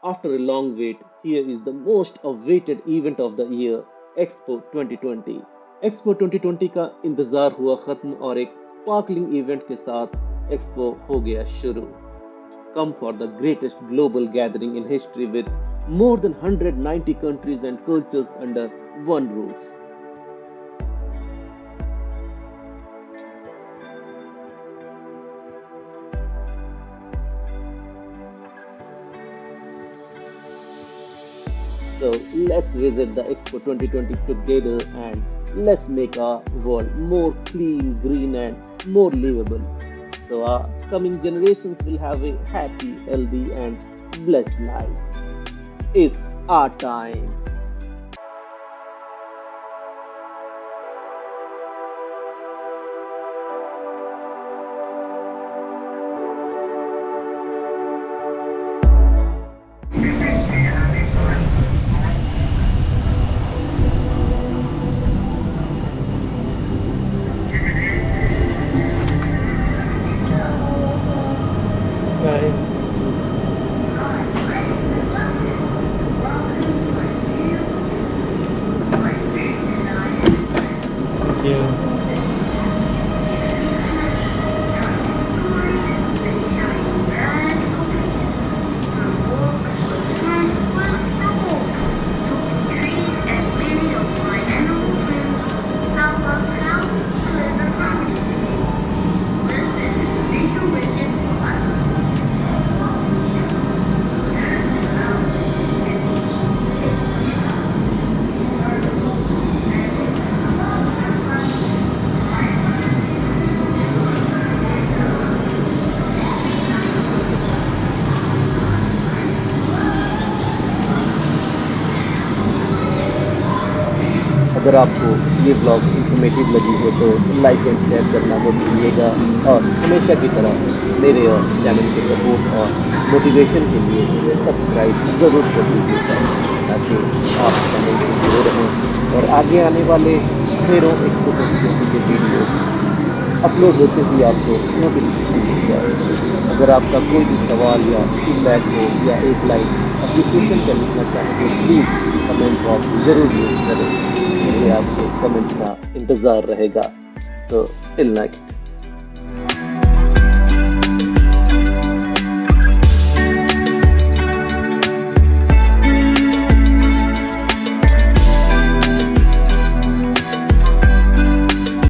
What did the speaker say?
After a long wait, here is the most awaited event of the year, Expo 2020। Expo 2020 का इंतजार हुआ खत्म और एक स्पार्कलिंग इवेंट के साथ एक्सपो हो गया शुरू। Come for the greatest global gathering in history with more than 190 countries and cultures under one roof। So let's visit the Expo 2020 together and let's make our world more clean, green, and more livable. So our coming generations will have a happy, healthy, and blessed life. It's our time. Right. Thank you. अगर आपको ये blog informative लगी हो तो like and share करना मत भूलिएगा और हमेशा की तरह मेरे और चैनल के सपोर्ट और मोटिवेशन के लिए सब्सक्राइब ज़रूर कर दीजिएगा ताकि आप चैनल से जुड़े रहें और आगे आने वाले ढेरों एक्सपोजिशन के वीडियो अपलोड होते ही आपको नोटिफिकेशन मिल जाए। अगर आपका कोई भी सवाल या फीडबैक हो या एक लाइक एप्लीकेशन का लिखना चाहें तो प्लीज़ कमेंट बॉक्स ज़रूर यूज़ करें। मुझे आपके कमेंट्स का इंतज़ार रहेगा। So till next.